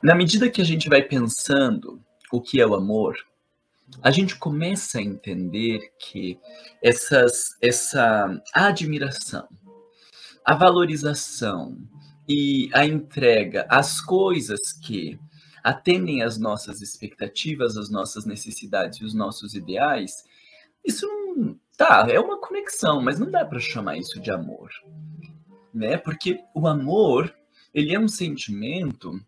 Na medida que a gente vai pensando o que é o amor, a gente começa a entender que essa admiração, a valorização e a entrega às coisas que atendem às nossas expectativas, às nossas necessidades e os nossos ideais, isso não tá, é uma conexão, mas não dá para chamar isso de amor, né? Porque o amor, ele é um sentimento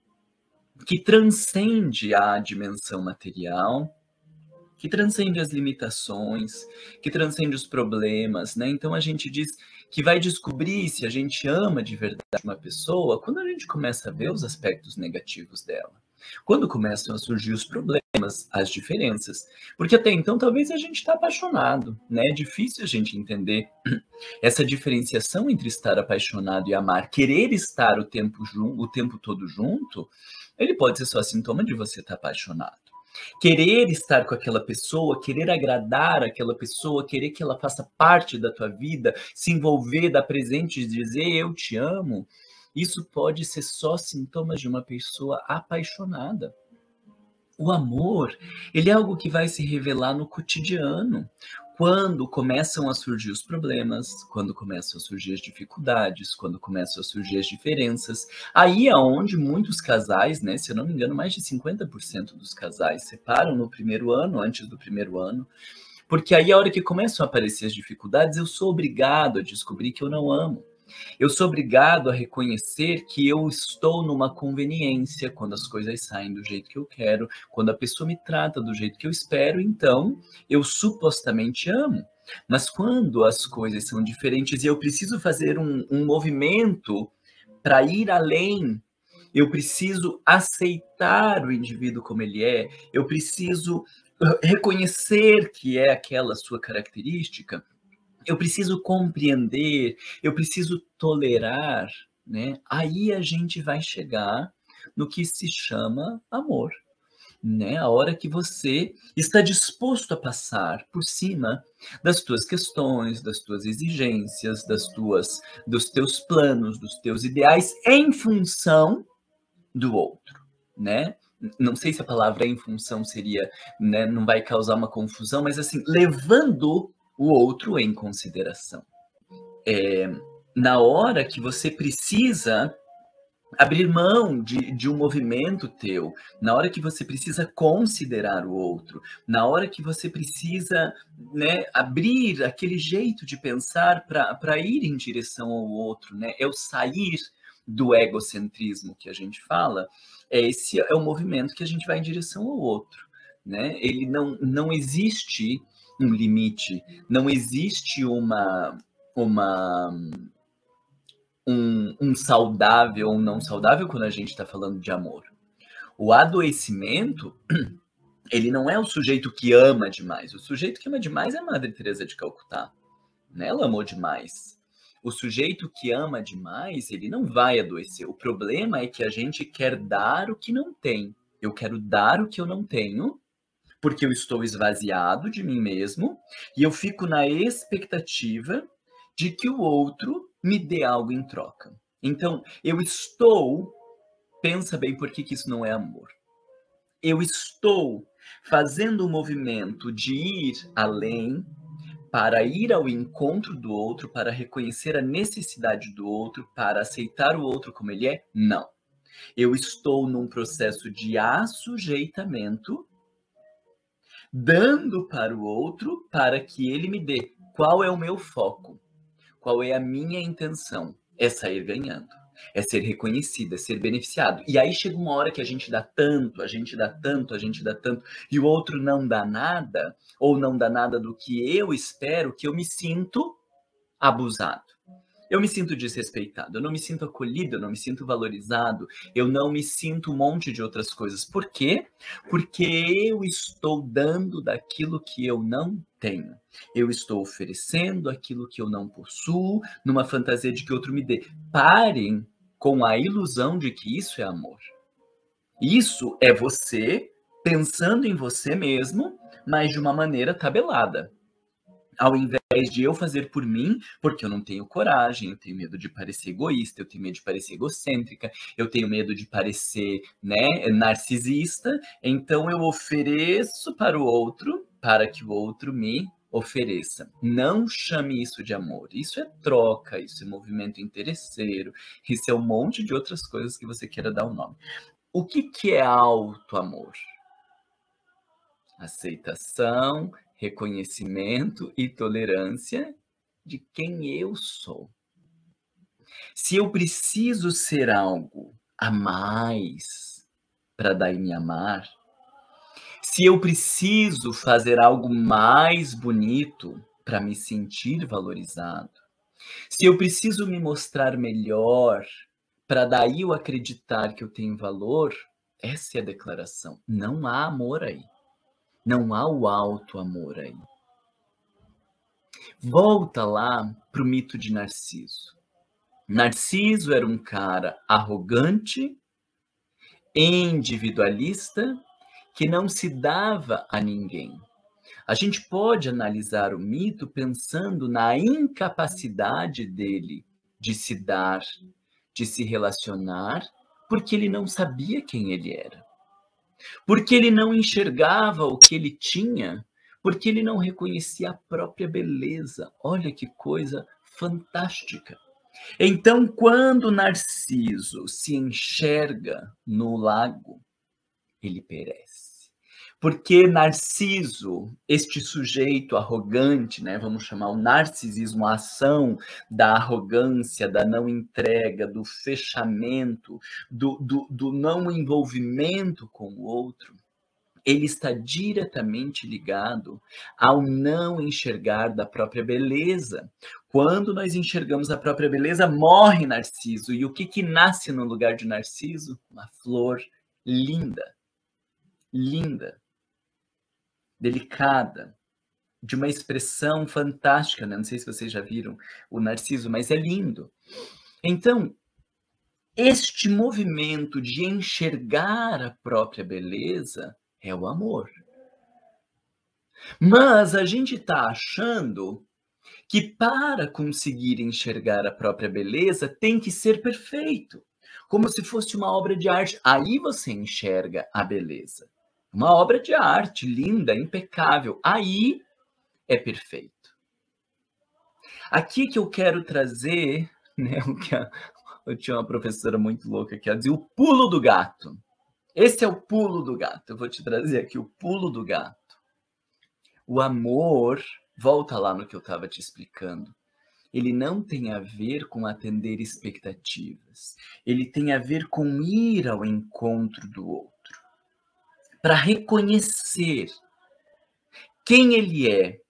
que transcende a dimensão material, que transcende as limitações, que transcende os problemas, né? Então a gente diz que vai descobrir se a gente ama de verdade uma pessoa quando a gente começa a ver os aspectos negativos dela. Quando começam a surgir os problemas, as diferenças. Porque até então talvez a gente está apaixonado, né? É difícil a gente entender essa diferenciação entre estar apaixonado e amar. Querer estar o tempo todo junto, ele pode ser só sintoma de você estar apaixonado. Querer estar com aquela pessoa, querer agradar aquela pessoa, querer que ela faça parte da tua vida, se envolver, dar presente, dizer eu te amo, isso pode ser só sintomas de uma pessoa apaixonada. O amor, ele é algo que vai se revelar no cotidiano, quando começam a surgir os problemas, quando começam a surgir as dificuldades, quando começam a surgir as diferenças. Aí é onde muitos casais, né, se eu não me engano, mais de 50% dos casais separam no primeiro ano, antes do primeiro ano, porque aí a hora que começam a aparecer as dificuldades, eu sou obrigado a descobrir que eu não amo. Eu sou obrigado a reconhecer que eu estou numa conveniência quando as coisas saem do jeito que eu quero, quando a pessoa me trata do jeito que eu espero, então eu supostamente amo. Mas quando as coisas são diferentes e eu preciso fazer um movimento para ir além, eu preciso aceitar o indivíduo como ele é, eu preciso reconhecer que é aquela sua característica, eu preciso compreender, eu preciso tolerar, né? Aí a gente vai chegar no que se chama amor, né? A hora que você está disposto a passar por cima das tuas questões, das tuas exigências, dos teus planos, dos teus ideais em função do outro, né? Não sei se a palavra em função seria, né, não vai causar uma confusão, mas assim, levando o outro em consideração. Na hora que você precisa abrir mão de um movimento teu, na hora que você precisa considerar o outro, na hora que você precisa, né, abrir aquele jeito de pensar para ir em direção ao outro, né? É o sair do egocentrismo que a gente fala, esse é o movimento que a gente vai em direção ao outro, né? Ele não existe um limite, não existe uma um saudável ou um não saudável quando a gente está falando de amor. O adoecimento, ele não é o sujeito que ama demais. O sujeito que ama demais é a Madre Teresa de Calcutá, né? Ela amou demais. O sujeito que ama demais, ele não vai adoecer. O problema é que a gente quer dar o que não tem. Eu quero dar o que eu não tenho, porque eu estou esvaziado de mim mesmo, e eu fico na expectativa de que o outro me dê algo em troca. Então, pensa bem por que isso não é amor. Eu estou fazendo o movimento de ir além, para ir ao encontro do outro, para reconhecer a necessidade do outro, para aceitar o outro como ele é? Não. Eu estou num processo de assujeitamento, dando para o outro para que ele me dê. Qual é o meu foco? Qual é a minha intenção? É sair ganhando, é ser reconhecido, é ser beneficiado. E aí chega uma hora que a gente dá tanto, a gente dá tanto, a gente dá tanto, e o outro não dá nada, ou não dá nada do que eu espero, que eu me sinto abusado. Eu me sinto desrespeitado, eu não me sinto acolhido, eu não me sinto valorizado, eu não me sinto um monte de outras coisas. Por quê? Porque eu estou dando daquilo que eu não tenho. Eu estou oferecendo aquilo que eu não possuo, numa fantasia de que outro me dê. Parem com a ilusão de que isso é amor. Isso é você pensando em você mesmo, mas de uma maneira tabelada. ao invés de eu fazer por mim, porque eu não tenho coragem, eu tenho medo de parecer egoísta, eu tenho medo de parecer egocêntrica, eu tenho medo de parecer, né, narcisista, então eu ofereço para o outro, para que o outro me ofereça. Não chame isso de amor. Isso é troca, isso é movimento interesseiro, isso é um monte de outras coisas que você queira dar o nome. O que é auto-amor? Aceitação, reconhecimento e tolerância de quem eu sou. Se eu preciso ser algo a mais para daí me amar, se eu preciso fazer algo mais bonito para me sentir valorizado, se eu preciso me mostrar melhor para daí eu acreditar que eu tenho valor, essa é a declaração. Não há amor aí. Não há o auto-amor aí. Volta lá para o mito de Narciso. Narciso era um cara arrogante, individualista, que não se dava a ninguém. A gente pode analisar o mito pensando na incapacidade dele de se dar, de se relacionar, porque ele não sabia quem ele era. Porque ele não enxergava o que ele tinha, porque ele não reconhecia a própria beleza. Olha que coisa fantástica. Então, quando Narciso se enxerga no lago, ele perece. Porque Narciso, este sujeito arrogante, né, vamos chamar o narcisismo, a ação da arrogância, da não entrega, do fechamento, do não envolvimento com o outro, ele está diretamente ligado ao não enxergar da própria beleza. Quando nós enxergamos a própria beleza, morre Narciso. E o que nasce no lugar de Narciso? Uma flor linda, linda, delicada, de uma expressão fantástica, né? Não sei se vocês já viram o Narciso, mas é lindo. Então, este movimento de enxergar a própria beleza é o amor. Mas a gente está achando que para conseguir enxergar a própria beleza tem que ser perfeito, como se fosse uma obra de arte. Aí você enxerga a beleza. Uma obra de arte linda, impecável. Aí é perfeito. Aqui que eu quero trazer, né, eu tinha uma professora muito louca que ela dizia o pulo do gato. Esse é o pulo do gato. Eu vou te trazer aqui o pulo do gato. O amor, volta lá no que eu estava te explicando, ele não tem a ver com atender expectativas. Ele tem a ver com ir ao encontro do outro. Para reconhecer quem ele é,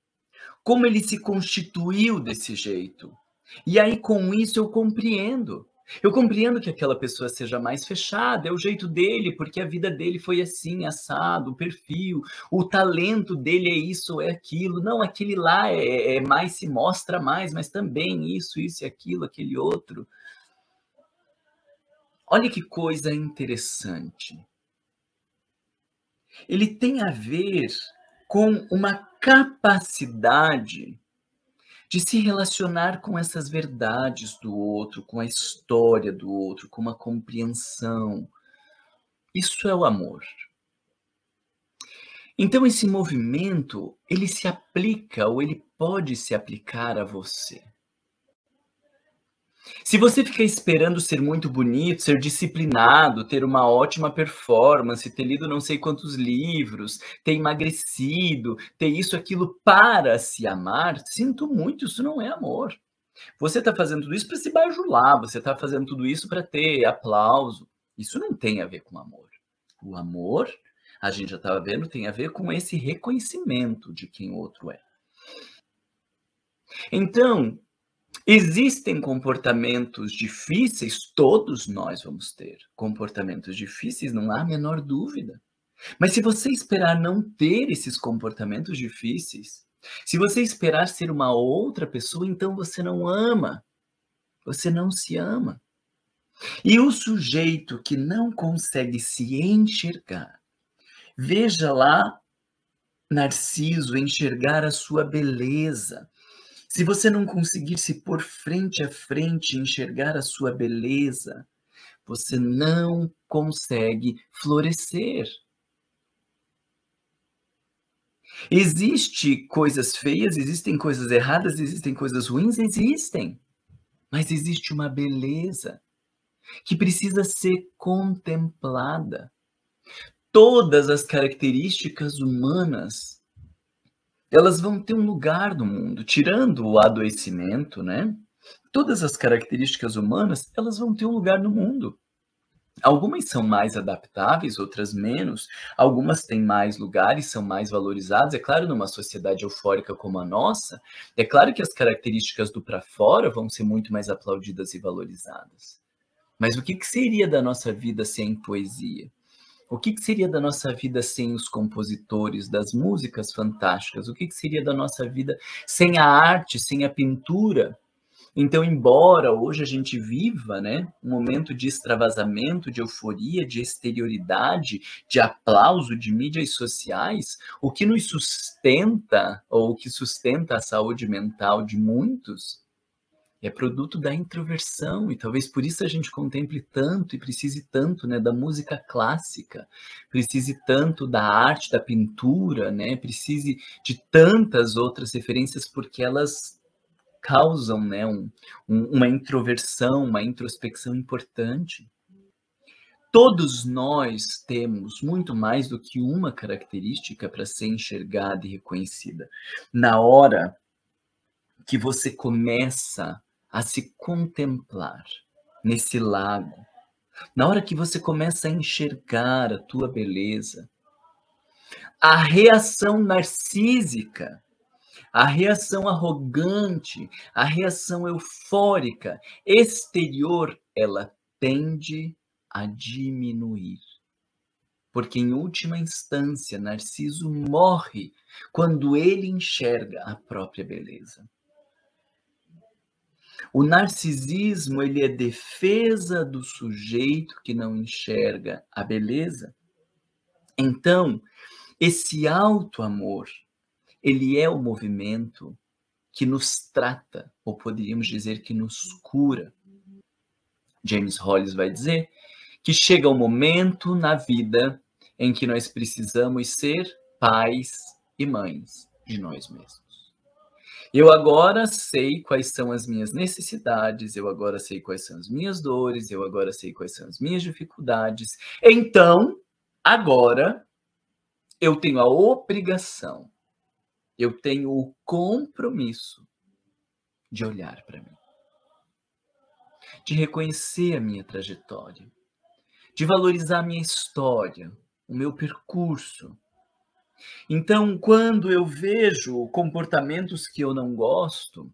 como ele se constituiu desse jeito. E aí, com isso, eu compreendo. Eu compreendo que aquela pessoa seja mais fechada, é o jeito dele, porque a vida dele foi assim, assado, o perfil, o talento dele é isso, é aquilo. Não, aquele lá é mais, se mostra mais, mas também isso e aquilo, aquele outro. Olha que coisa interessante. Ele tem a ver com uma capacidade de se relacionar com essas verdades do outro, com a história do outro, com uma compreensão. Isso é o amor. Então esse movimento, ele se aplica ou ele pode se aplicar a você. Se você ficar esperando ser muito bonito, ser disciplinado, ter uma ótima performance, ter lido não sei quantos livros, ter emagrecido, ter isso, aquilo para se amar, sinto muito, isso não é amor. Você está fazendo tudo isso para se bajular, você está fazendo tudo isso para ter aplauso. Isso não tem a ver com amor. O amor, a gente já estava vendo, tem a ver com esse reconhecimento de quem o outro é. Então, existem comportamentos difíceis, todos nós vamos ter comportamentos difíceis, não há a menor dúvida. Mas se você esperar não ter esses comportamentos difíceis, se você esperar ser uma outra pessoa, então você não ama, você não se ama. E o sujeito que não consegue se enxergar, veja lá Narciso enxergar a sua beleza. Se você não conseguir se pôr frente a frente e enxergar a sua beleza, você não consegue florescer. Existem coisas feias, existem coisas erradas, existem coisas ruins, existem. Mas existe uma beleza que precisa ser contemplada. Todas as características humanas, elas vão ter um lugar no mundo, tirando o adoecimento, né? Todas as características humanas, elas vão ter um lugar no mundo. Algumas são mais adaptáveis, outras menos. Algumas têm mais lugares, são mais valorizadas. É claro, numa sociedade eufórica como a nossa, é claro que as características do para fora vão ser muito mais aplaudidas e valorizadas. Mas o que seria da nossa vida sem poesia? O que seria da nossa vida sem os compositores das músicas fantásticas? O que seria da nossa vida sem a arte, sem a pintura? Então, embora hoje a gente viva, né, um momento de extravasamento, de euforia, de exterioridade, de aplauso de mídias sociais, o que nos sustenta, ou o que sustenta a saúde mental de muitos, é produto da introversão, e talvez por isso a gente contemple tanto e precise tanto, né, da música clássica, precise tanto da arte, da pintura, né, precise de tantas outras referências, porque elas causam, né, uma introversão, uma introspecção importante. Todos nós temos muito mais do que uma característica para ser enxergada e reconhecida. Na hora que você começa a se contemplar nesse lago, na hora que você começa a enxergar a tua beleza, a reação narcísica, a reação arrogante, a reação eufórica, exterior, ela tende a diminuir. Porque, em última instância, Narciso morre quando ele enxerga a própria beleza. O narcisismo, ele é defesa do sujeito que não enxerga a beleza. Então, esse auto-amor, ele é o movimento que nos trata, ou poderíamos dizer que nos cura. James Hollis vai dizer que chega um momento na vida em que nós precisamos ser pais e mães de nós mesmos. Eu agora sei quais são as minhas necessidades, eu agora sei quais são as minhas dores, eu agora sei quais são as minhas dificuldades. Então, agora, eu tenho a obrigação, eu tenho o compromisso de olhar para mim, de reconhecer a minha trajetória, de valorizar a minha história, o meu percurso. Então, quando eu vejo comportamentos que eu não gosto,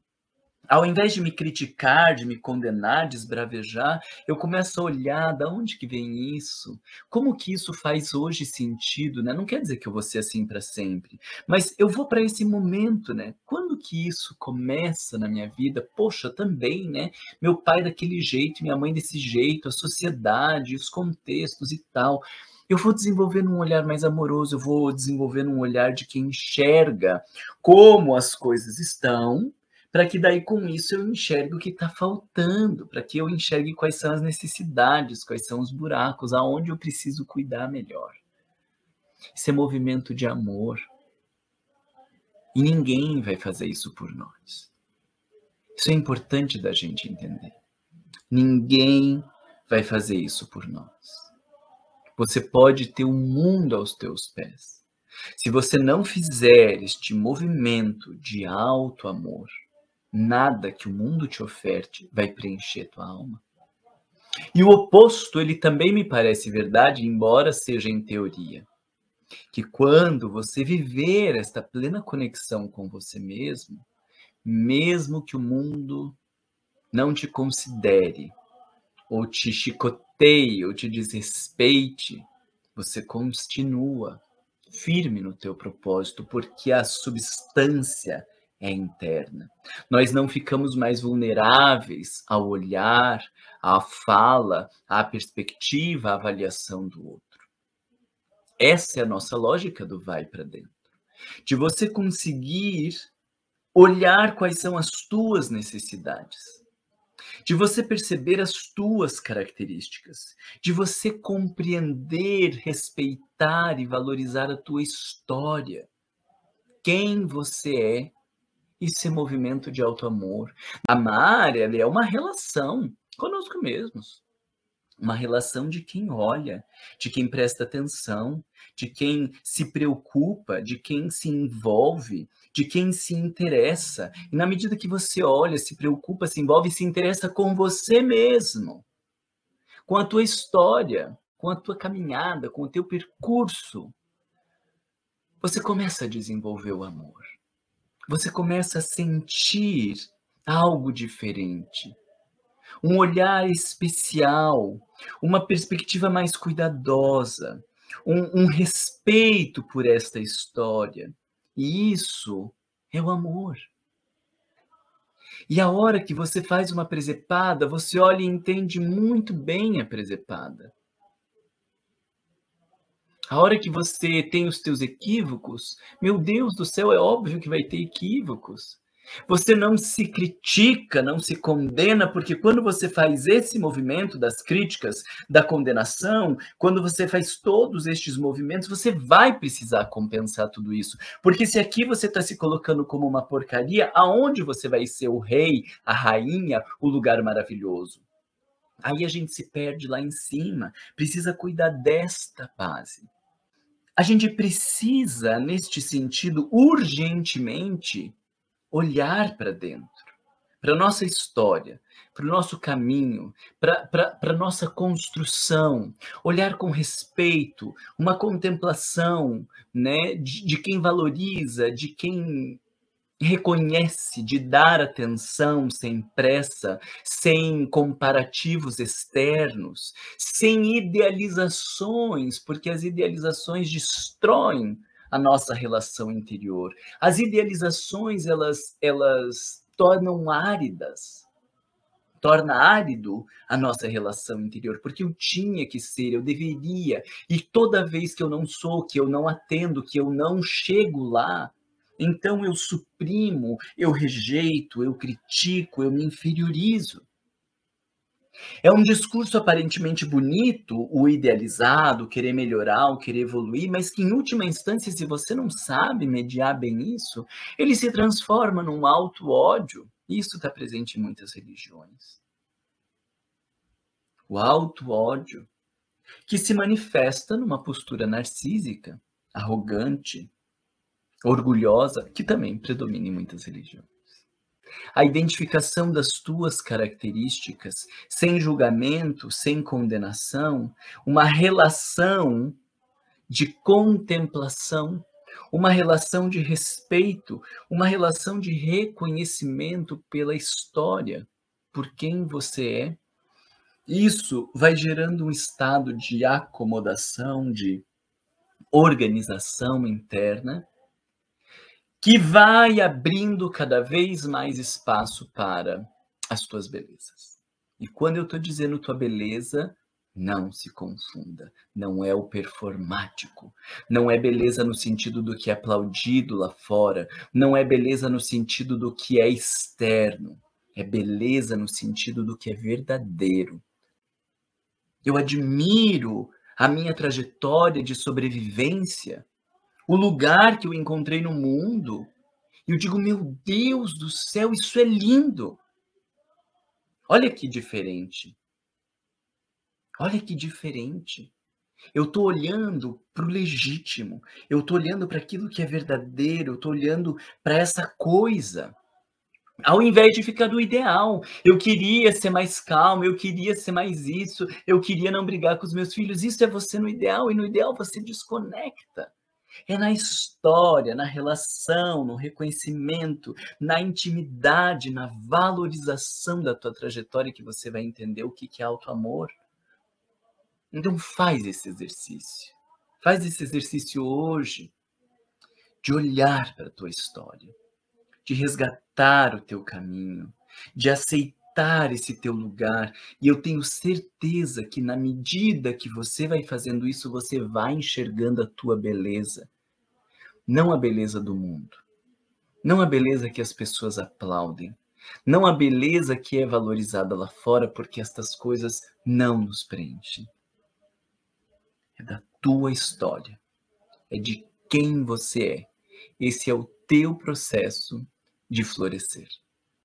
ao invés de me criticar, de me condenar, de esbravejar, eu começo a olhar de onde que vem isso, como que isso faz hoje sentido, né? Não quer dizer que eu vou ser assim para sempre, mas eu vou para esse momento, né? Quando que isso começa na minha vida? Poxa, também, né? Meu pai daquele jeito, minha mãe desse jeito, a sociedade, os contextos e tal. Eu vou desenvolvendo um olhar mais amoroso, eu vou desenvolvendo um olhar de quem enxerga como as coisas estão, para que daí com isso eu enxergue o que está faltando, para que eu enxergue quais são as necessidades, quais são os buracos, aonde eu preciso cuidar melhor. Isso é movimento de amor. E ninguém vai fazer isso por nós. Isso é importante da gente entender. Ninguém vai fazer isso por nós. Você pode ter o mundo aos teus pés. Se você não fizer este movimento de auto-amor, nada que o mundo te oferte vai preencher tua alma. E o oposto, ele também me parece verdade, embora seja em teoria. Que quando você viver esta plena conexão com você mesmo, mesmo que o mundo não te considere, ou te chicoteie, ou te desrespeite, você continua firme no teu propósito, porque a substância é interna. Nós não ficamos mais vulneráveis ao olhar, à fala, à perspectiva, à avaliação do outro. Essa é a nossa lógica do vai para dentro. de você conseguir olhar quais são as tuas necessidades, de você perceber as tuas características, de você compreender, respeitar e valorizar a tua história, quem você é. Isso é movimento de auto-amor. Amar, ela é uma relação conosco mesmos. Uma relação de quem olha, de quem presta atenção, de quem se preocupa, de quem se envolve, de quem se interessa. E na medida que você olha, se preocupa, se envolve, se interessa com você mesmo, com a tua história, com a tua caminhada, com o teu percurso, você começa a desenvolver o amor. Você começa a sentir algo diferente, um olhar especial, uma perspectiva mais cuidadosa, um respeito por esta história. E isso é o amor. E a hora que você faz uma presepada, você olha e entende muito bem a presepada. A hora que você tem os teus equívocos, meu Deus do céu, é óbvio que vai ter equívocos. Você não se critica, não se condena, porque quando você faz esse movimento das críticas, da condenação, quando você faz todos estes movimentos, você vai precisar compensar tudo isso. Porque se aqui você está se colocando como uma porcaria, aonde você vai ser o rei, a rainha, o lugar maravilhoso? Aí a gente se perde lá em cima, precisa cuidar desta base. A gente precisa, neste sentido, urgentemente, olhar para dentro, para a nossa história, para o nosso caminho, para a nossa construção, olhar com respeito, uma contemplação, né, de quem valoriza, de quem reconhece, de dar atenção sem pressa, sem comparativos externos, sem idealizações, porque as idealizações destroem a nossa relação interior. As idealizações, elas tornam torna árido a nossa relação interior, porque eu tinha que ser, eu deveria, e toda vez que eu não sou, que eu não atendo, que eu não chego lá, então eu suprimo, eu rejeito, eu critico, eu me inferiorizo. É um discurso aparentemente bonito, o idealizado, o querer melhorar, o querer evoluir, mas que em última instância, se você não sabe mediar bem isso, ele se transforma num auto-ódio. Isso está presente em muitas religiões. O auto-ódio, que se manifesta numa postura narcísica, arrogante, orgulhosa, que também predomina em muitas religiões. A identificação das tuas características, sem julgamento, sem condenação, uma relação de contemplação, uma relação de respeito, uma relação de reconhecimento pela história, por quem você é. Isso vai gerando um estado de acomodação, de organização interna, que vai abrindo cada vez mais espaço para as tuas belezas. E quando eu estou dizendo tua beleza, não se confunda, não é o performático, não é beleza no sentido do que é aplaudido lá fora, não é beleza no sentido do que é externo, é beleza no sentido do que é verdadeiro. Eu admiro a minha trajetória de sobrevivência, o lugar que eu encontrei no mundo, e eu digo, meu Deus do céu, isso é lindo. Olha que diferente. Olha que diferente. Eu estou olhando para o legítimo, eu estou olhando para aquilo que é verdadeiro, eu estou olhando para essa coisa. Ao invés de ficar do ideal, eu queria ser mais calmo, eu queria ser mais isso, eu queria não brigar com os meus filhos. Isso é você no ideal, e no ideal você desconecta. É na história, na relação, no reconhecimento, na intimidade, na valorização da tua trajetória que você vai entender o que é auto-amor. Então faz esse exercício. Faz esse exercício hoje de olhar para a tua história, de resgatar o teu caminho, de aceitar esse teu lugar. E eu tenho certeza que na medida que você vai fazendo isso, você vai enxergando a tua beleza. não a beleza do mundo, não a beleza que as pessoas aplaudem, não a beleza que é valorizada lá fora, porque estas coisas não nos preenchem. É da tua história, é de quem você é. Esse é o teu processo de florescer.